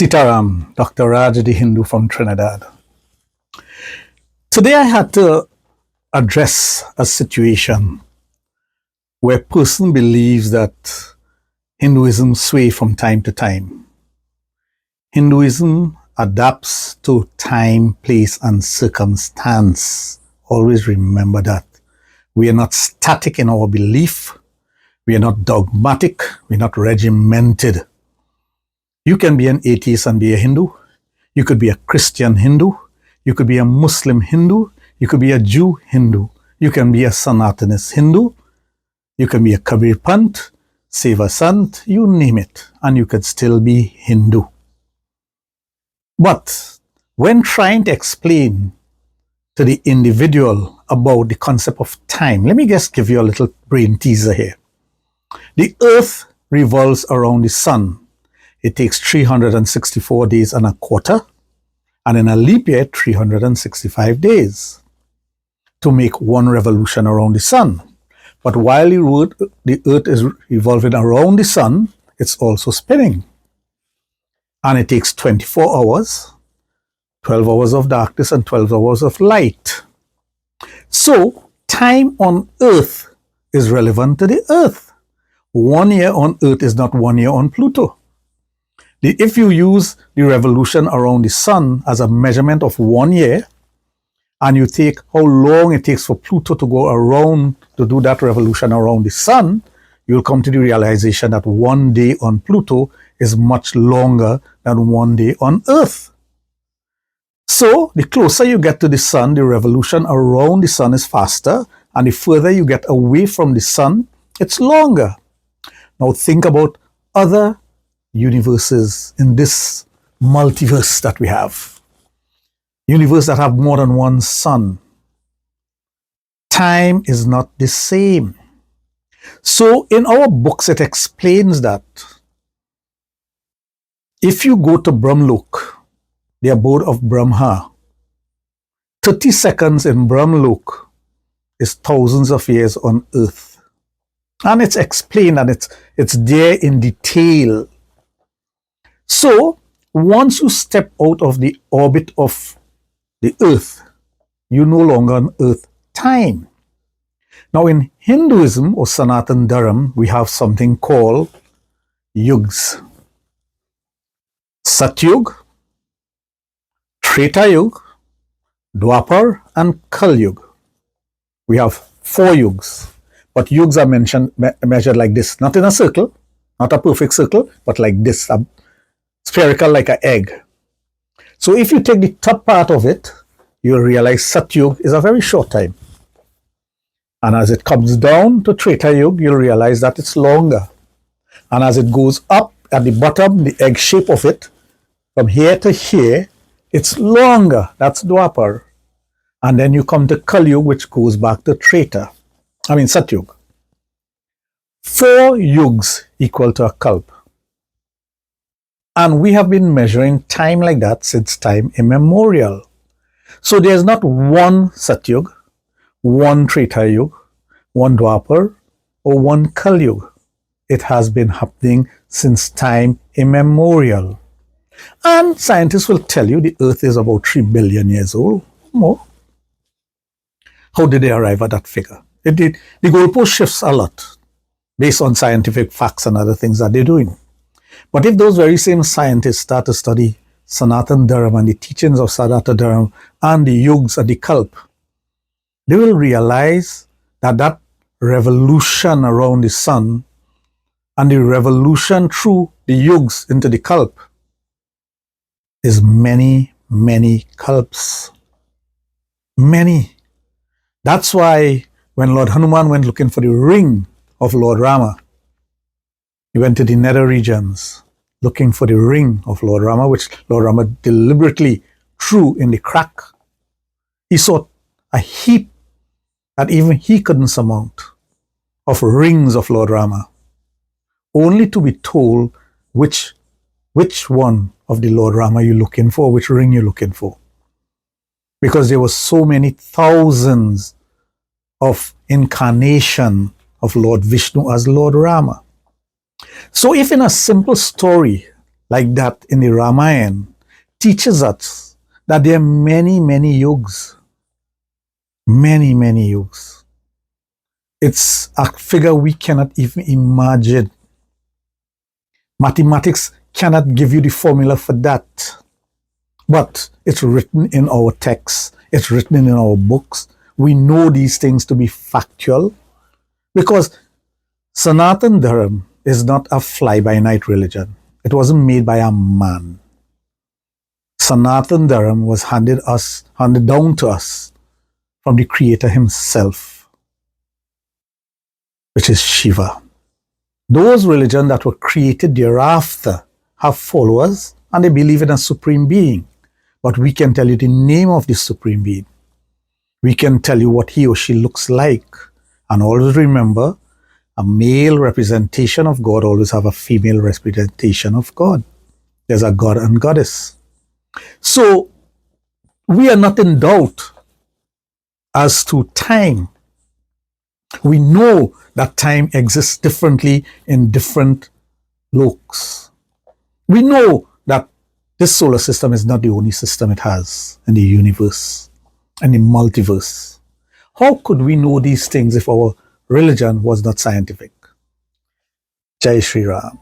Sitaram, Dr. Raj, the Hindu from Trinidad. Today I had to address a situation where a person believes that Hinduism sways from time to time. Hinduism adapts to time, place, and circumstance. Always remember that. We are not static in our belief. We are not dogmatic. We're not regimented. You can be an atheist and be a Hindu. You could be a Christian Hindu. You could be a Muslim Hindu. You could be a Jew Hindu. You can be a Sanatanist Hindu. You can be a Kabir Pant, Seva Sant, you name it, and you could still be Hindu. But when trying to explain to the individual about the concept of time, let me just give you a little brain teaser here. The earth revolves around the sun. It takes 364 days and a quarter, and in a leap year, 365 days to make one revolution around the sun. But while the earth is revolving around the sun, it's also spinning. And it takes 24 hours, 12 hours of darkness and 12 hours of light. So time on earth is relevant to the earth. 1 year on earth is not 1 year on Pluto. If you use the revolution around the sun as a measurement of 1 year, and you take how long it takes for Pluto to go around to do that revolution around the sun, you'll come to the realization that 1 day on Pluto is much longer than 1 day on Earth. So the closer you get to the sun, the revolution around the sun is faster, and the further you get away from the sun, it's longer. Now think about other universes in this multiverse that we have. Universe that have more than one sun. Time is not the same. So in our books it explains that if you go to Brahmlok, the abode of Brahma, 30 seconds in Brahmlok is thousands of years on earth. And it's explained and it's there in detail. So once you step out of the orbit of the earth, you no longer on earth time. Now in Hinduism or Sanatan Dharma, we have something called yugs. Satyug, Treta Yug, Dwapar, and Kal Yug. We have 4 yugs, but yugs are measured like this, not in a circle, not a perfect circle, but like this, spherical like an egg. So if you take the top part of it, you'll realize Satyug is a very short time. And as it comes down to Treta Yug, you'll realize that it's longer. And as it goes up at the bottom, the egg shape of it, from here to here, it's longer. That's Dwapar. And then you come to Kal Yug, which goes back to Satyug. 4 yugs equal to a kalp. And we have been measuring time like that since time immemorial. So there's not one Satyug, one Treta Yug, one Dwapar, or one Kal Yug. It has been happening since time immemorial. And scientists will tell you the earth is about 3 billion years old, more. How did they arrive at that figure? The goalpost shifts a lot based on scientific facts and other things that they're doing. But if those very same scientists start to study Sanatan Dharma and the teachings of Sanatan Dharma and the yugs and the kalp, they will realize that that revolution around the sun and the revolution through the yugs into the kalp is many, many kalps. Many. That's why when Lord Hanuman went looking for the ring of Lord Rama, he went to the nether regions looking for the ring of Lord Rama, which Lord Rama deliberately threw in the crack. He saw a heap that even he couldn't surmount of rings of Lord Rama, only to be told which one of the Lord Rama you're looking for, which ring you're looking for. Because there were so many thousands of incarnation of Lord Vishnu as Lord Rama. So if in a simple story like that in the Ramayana teaches us that there are many, many yugs. Many, many yugs. It's a figure we cannot even imagine. Mathematics cannot give you the formula for that. But it's written in our texts, it's written in our books. We know these things to be factual because Sanatan Dharma is not a fly-by-night religion. It wasn't made by a man. Sanatan Dharma was handed down to us from the Creator himself, which is Shiva. Those religions that were created thereafter have followers and they believe in a supreme being. But we can tell you the name of the supreme being. We can tell you what he or she looks like. And always remember, a male representation of God always have a female representation of God. There's a God and goddess. So we are not in doubt as to time. We know that time exists differently in different locales. We know that this solar system is not the only system it has in the universe and the multiverse. How could we know these things if our religion was not scientific? Jai Shri Ram.